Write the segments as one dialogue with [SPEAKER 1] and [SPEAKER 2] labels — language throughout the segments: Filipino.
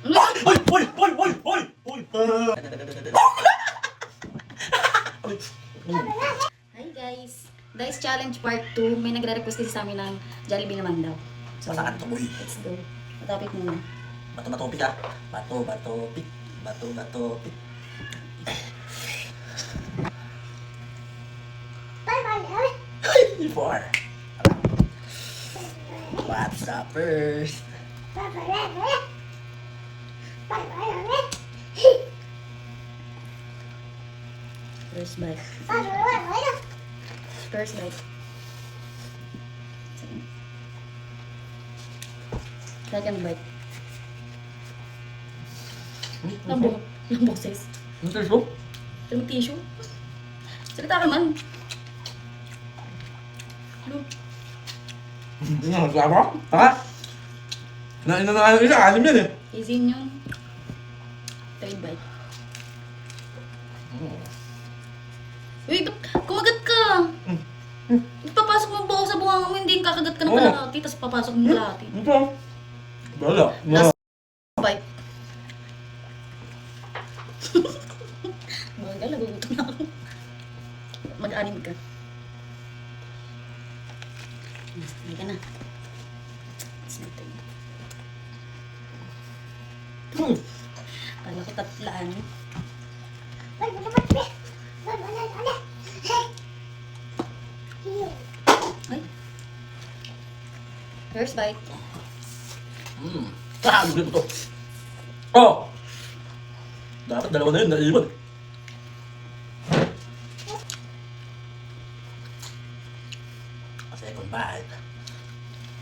[SPEAKER 1] Uy! Uy! Uy! Uy! Uy! Uy!
[SPEAKER 2] Hi guys! Dice Challenge Part 2. May nagre-request kasi sa amin ng Jollibee naman daw. So,
[SPEAKER 1] Masakit to, boy.
[SPEAKER 2] let's go. Matapit muna.
[SPEAKER 1] Bato na topic ah. Bato pick. Bato pick. Ay! Four. What's up first?
[SPEAKER 2] First bite. First bite. Second bite. Lambong. Lambong sis.
[SPEAKER 1] Ang tissue?
[SPEAKER 2] Yung tissue. Salita ka man. Ano?
[SPEAKER 1] Hindi nga, nagsawa? Ha? Nainanahan isa, anim yan eh.
[SPEAKER 2] Isin yung third bite. Uy, ba't kumagat ka? Papasok mo buo sa buhanga mo, hindi kakagat ka ng kalahati, tapos papasok mo ng kalahati.
[SPEAKER 1] Ito. Wala.
[SPEAKER 2] Last bite. Bagal, nagugutom na ako. Mag-anim ka. Hindi ka na. It's nothing. Kala ko tatlaan. Ay. First bite.
[SPEAKER 1] Gusto ko to. Oh! Dapat dalawa na yun, naiwan. Second bite.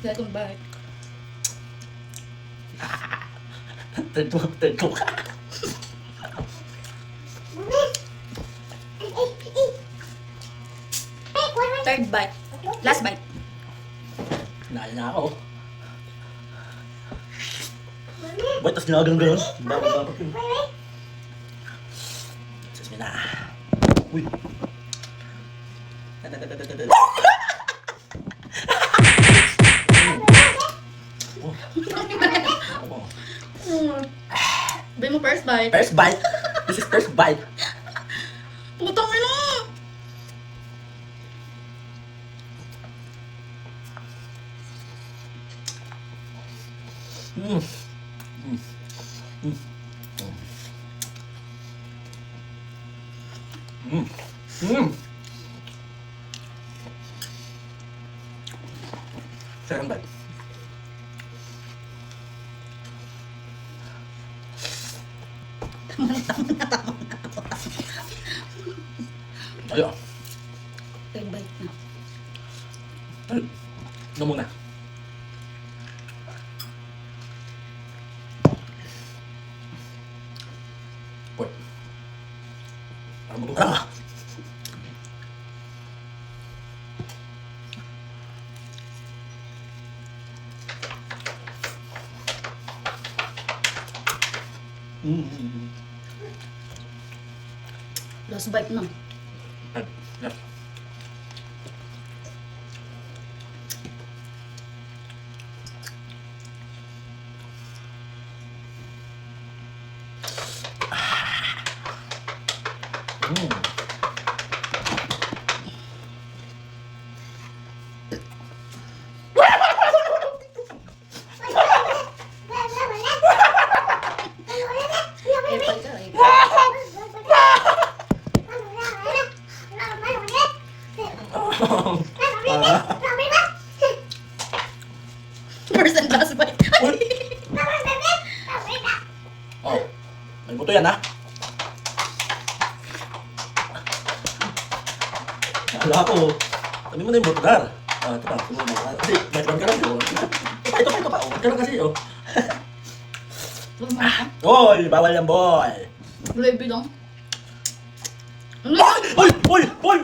[SPEAKER 2] Second bite.
[SPEAKER 1] Third ko.
[SPEAKER 2] Third bite. Last bite.
[SPEAKER 1] Naya na ako. Boy, tas nilagang gano'n. Bakit yun? Sus mo na. Uy.
[SPEAKER 2] Bay mo first bite.
[SPEAKER 1] First bite. This is first bite.
[SPEAKER 2] Putang ina!
[SPEAKER 1] Second bite. Ayo.
[SPEAKER 2] Third bite na.
[SPEAKER 1] Ano muna? Uy. Parang magulang ah.
[SPEAKER 2] Last bite na.
[SPEAKER 1] Yeah.
[SPEAKER 2] Epal ka, epal. First and last bite.
[SPEAKER 1] Uy. Oh, may buto yan ha. Wala ko. Sabi mo na yung buto dar. Ah, ito pa. Kasi, may ka lang yun. Ito pa. Oh, ka lang kasi oh. Oy, bawal yan boy.
[SPEAKER 2] Gravy lang.
[SPEAKER 1] Boy! Boy! Boy! Boy!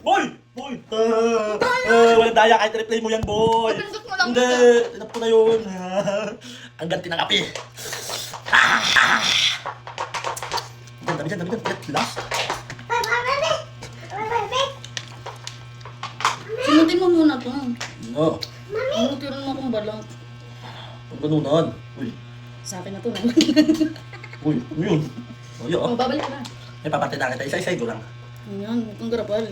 [SPEAKER 1] Boy! Boy! Walang daya kahit replay mo yan boy.
[SPEAKER 2] Napindot mo lang.
[SPEAKER 1] Hindi, tinap ko na yun. Ang ganti ng kape. Dami dyan. Last.
[SPEAKER 2] Sinutin mo muna to.
[SPEAKER 1] No.
[SPEAKER 2] Sinutin mo akong balang.
[SPEAKER 1] Ang ganunan. Uy.
[SPEAKER 2] Sa akin na to.
[SPEAKER 1] Uy. Ano yun? Ayo,
[SPEAKER 2] Oh, babalik ka na.
[SPEAKER 1] May paparte na kita. Isa-isa ko lang.
[SPEAKER 2] Ayan, ang garapal.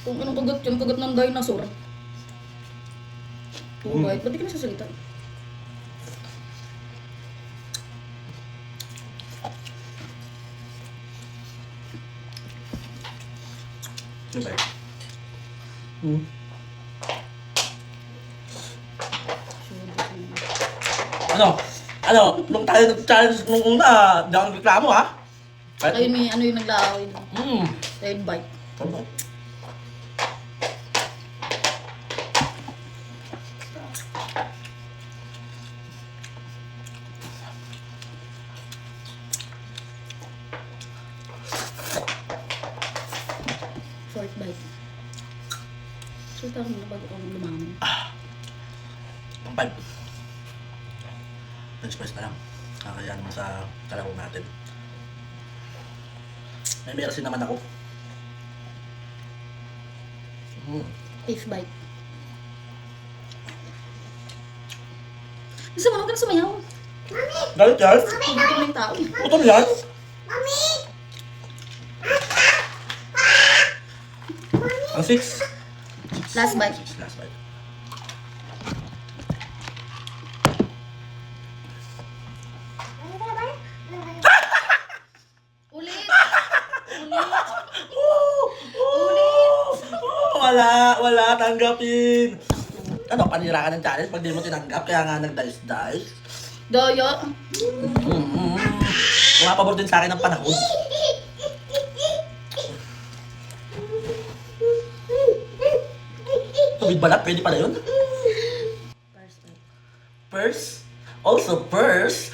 [SPEAKER 2] Kung anong kagat yan, kagat ng dinosaur. Oo, bakit? Ba't di ka nasasalita?
[SPEAKER 1] Ano ba? Hmm. Ano? Ano? Nung tayo nag-challenge nung una, di ako nagreklamo ha?
[SPEAKER 2] Ayun, may ano yung naglaaway. Third bite.
[SPEAKER 1] Ano?
[SPEAKER 2] Fourth bite. Sulta ko muna bago ako lumangon.
[SPEAKER 1] Ang 5. Express na lang. Kaya naman sa kalaro natin. May mercy naman ako.
[SPEAKER 2] Fifth bite. Gusto mo, huwag ka na sumayaw.
[SPEAKER 1] Galit yan?
[SPEAKER 2] Hindi ko na yung tao.
[SPEAKER 1] Utom yan? Ang 6.
[SPEAKER 2] Last bite.
[SPEAKER 1] Last bite.
[SPEAKER 2] Ulit!
[SPEAKER 1] Wala, tanggapin. Ano, panira ka ng challenge pag di mo tinanggap, kaya nga nag-dice-dice.
[SPEAKER 2] Daya.
[SPEAKER 1] Pumapabor din sa akin ng panahon. Tubig balat, pwede pala yun.
[SPEAKER 2] First bite.
[SPEAKER 1] Purse? Also purse?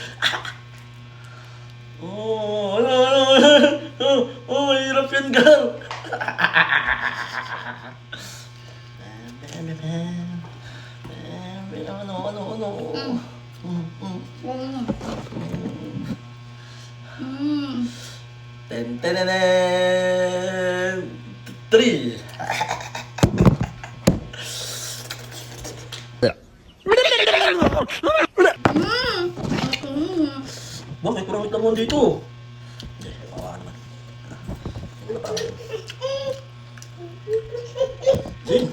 [SPEAKER 1] Hirap yan, girl. Ano? Ten, ten, ten, ten. 3. Bakit? Parang wait lang mo dito. Hindi, kawawa naman. Wala pa ako. Zin,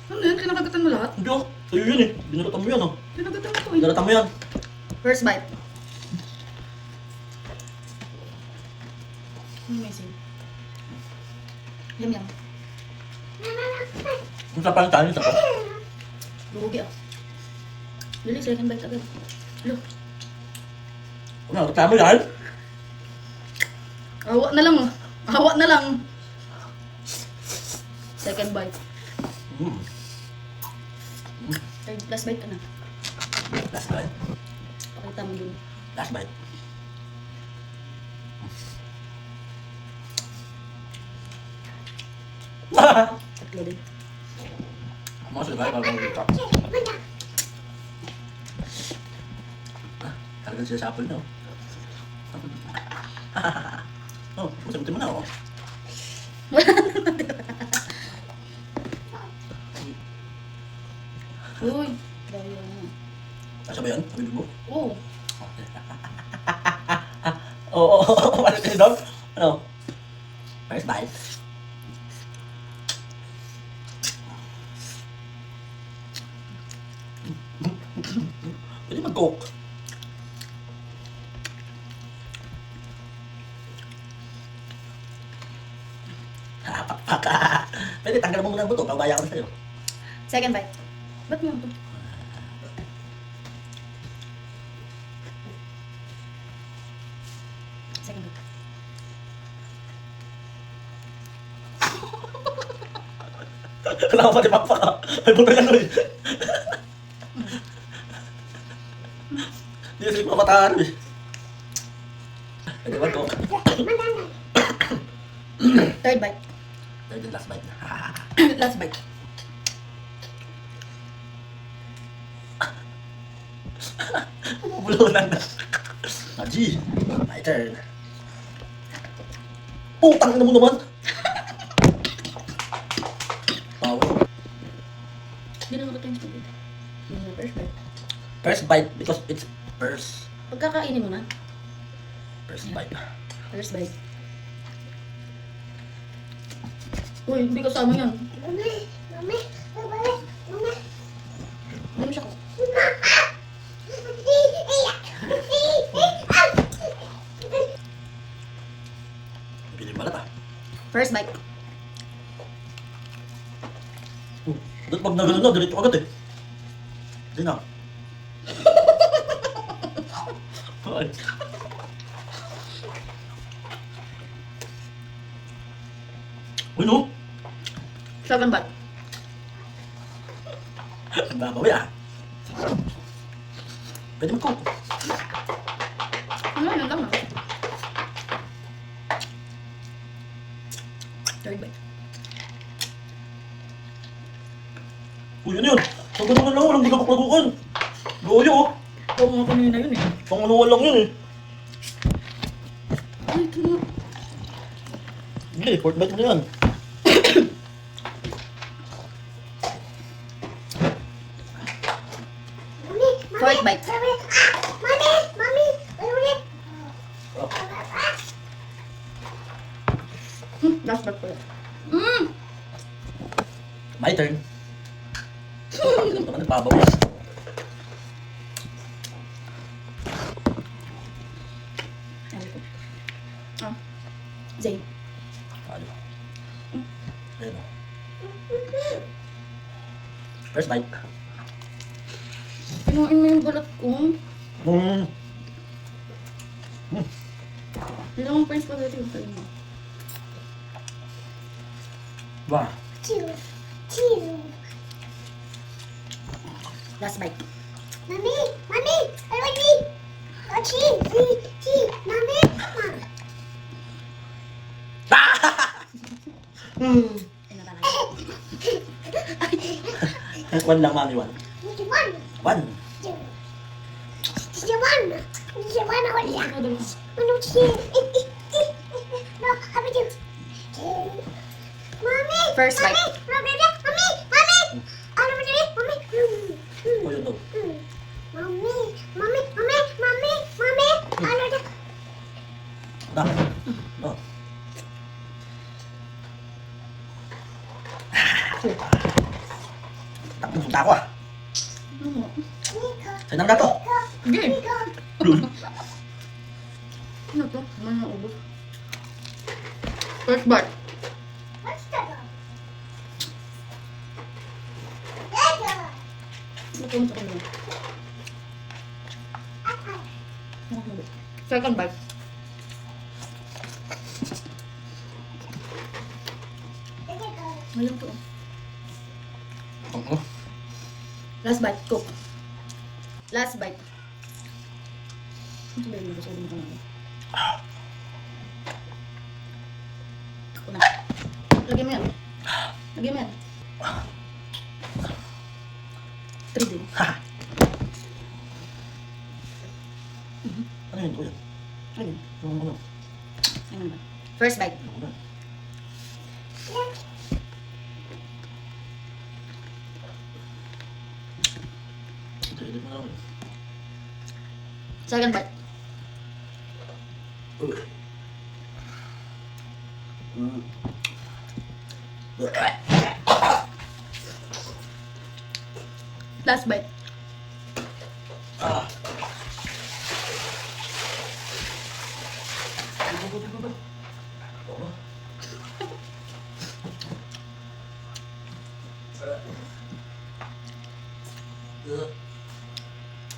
[SPEAKER 2] Ano yan? Kinakagatan mo lahat?
[SPEAKER 1] hindi ah. Sa'yo yun eh. Binaratan mo yan ah.
[SPEAKER 2] Kinagatan mo to eh.
[SPEAKER 1] Binaratan mo yan.
[SPEAKER 2] First bite. Amazing. Yum yum.
[SPEAKER 1] Ang sarap ng challenge ako.
[SPEAKER 2] Lugi ah. Dali, second bite agad. Look.
[SPEAKER 1] Ano, reklamo yan?
[SPEAKER 2] Awa na lang oh. Awa na lang. Second bite. Third, last bite ka na.
[SPEAKER 1] Last bite.
[SPEAKER 2] Pakita mo dun.
[SPEAKER 1] Last bite.
[SPEAKER 2] Tatlo din.
[SPEAKER 1] Mga sila kayo, parang recap. Talagang siya sa apple na oh. Oh, masamutin mo na oh.
[SPEAKER 2] Uy, dahil ano.
[SPEAKER 1] Asa ba yan? Nabibig mo?
[SPEAKER 2] Oo.
[SPEAKER 1] Oo, ano kayo doon? Ano? First bite. Pwede mag-coke. Pakpaka. Pwede, tanggal mo muna ang buto. Pabaya ko na sa'yo.
[SPEAKER 2] Second bite. Ba't mo ito? Second bite.
[SPEAKER 1] Kailangan ko pati pakpaka. May buto yan eh. Hindi kasi mapataan eh. Pwede mag-coke.
[SPEAKER 2] Third bite.
[SPEAKER 1] Third and last bite.
[SPEAKER 2] Last bite.
[SPEAKER 1] Bulunan na. Naji, my turn. Putang na mo naman. Power.
[SPEAKER 2] Hindi na nakita yung spaghetti. Hindi na first bite.
[SPEAKER 1] First bite because it's first.
[SPEAKER 2] Pagkakainin mo na.
[SPEAKER 1] First bite.
[SPEAKER 2] First bite. Uy, hindi kasama yan.
[SPEAKER 3] Mami, mami, mami, mami.
[SPEAKER 2] Hindi mo siya ko.
[SPEAKER 1] Piling balat ah.
[SPEAKER 2] First bite.
[SPEAKER 1] Dahil pag na gano'n na, diretso agad eh. Hindi na. Ay. Uy no,
[SPEAKER 2] Second bite.
[SPEAKER 1] ang babawi ah. Pwede mag-cook.
[SPEAKER 2] Ano, yun lang ah. Third bite.
[SPEAKER 1] Uy, ano yun? Pag gano'n lang, walang gagawin. Goyo oh.
[SPEAKER 2] Oo nga kanina yun eh.
[SPEAKER 1] Pangaluan lang yun eh.
[SPEAKER 2] Ay, ito na.
[SPEAKER 1] Hindi, fourth bite mo na yan.
[SPEAKER 2] Fourth bite.
[SPEAKER 3] Mami, mami, ulit.
[SPEAKER 1] Oh.
[SPEAKER 2] Last bite pala. Mmm!
[SPEAKER 1] My turn. Ang naman nagbabawi.
[SPEAKER 2] Ah. Zay.
[SPEAKER 1] Ano? Ayun oh. First bite.
[SPEAKER 2] Pinuin mo yung balat ko.
[SPEAKER 1] Mm.
[SPEAKER 2] Hindi lang pa yung spaghetti ko sa'yo.
[SPEAKER 1] Wah.
[SPEAKER 3] Cheese, cheese.
[SPEAKER 2] Last bite.
[SPEAKER 3] Mami, mami, mami. Oh, cheese, cheese, mami, mami.
[SPEAKER 2] Ay, natalay.
[SPEAKER 1] One lang, mami, one.
[SPEAKER 3] Which one?
[SPEAKER 1] One.
[SPEAKER 3] Which one? Which one?
[SPEAKER 2] Ano daw?
[SPEAKER 3] Ano cheese? No, how about you? Mami,
[SPEAKER 2] First bite.
[SPEAKER 3] mami, mami, mami. Ano ba yun? Mami.
[SPEAKER 1] Oh, yun daw.
[SPEAKER 3] Mami, mami, mami, mami, mami. Ano na?
[SPEAKER 1] Da. Oh. Takbo punta ako ah.
[SPEAKER 2] Ano?
[SPEAKER 1] Saan ang dato?
[SPEAKER 2] Sige.
[SPEAKER 1] Lul.
[SPEAKER 2] Ano to? Ano na ubos? First bite.
[SPEAKER 3] What's that?
[SPEAKER 2] Ito mo sa kanila. Second bite. Ngayon to.
[SPEAKER 1] Oo.
[SPEAKER 2] Last bite. Cook. Last bite. Ito ba yung gusto ko naman? Ako na. Lagyan mo yan. Lagyan mo yan. 3 din.
[SPEAKER 1] Ha. Ano yun? Ano yun?
[SPEAKER 2] Lagyan.
[SPEAKER 1] Yung ano?
[SPEAKER 2] Ayun ba? First bite.
[SPEAKER 1] Ano? Edit mo lang.
[SPEAKER 2] Second bite.
[SPEAKER 1] Uy.
[SPEAKER 2] Last bite.
[SPEAKER 1] Ah.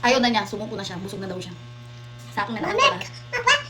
[SPEAKER 2] Ayaw na niya. Sumuko na siya. Busog na daw siya. Sa akin na lang.
[SPEAKER 3] Mami, papa,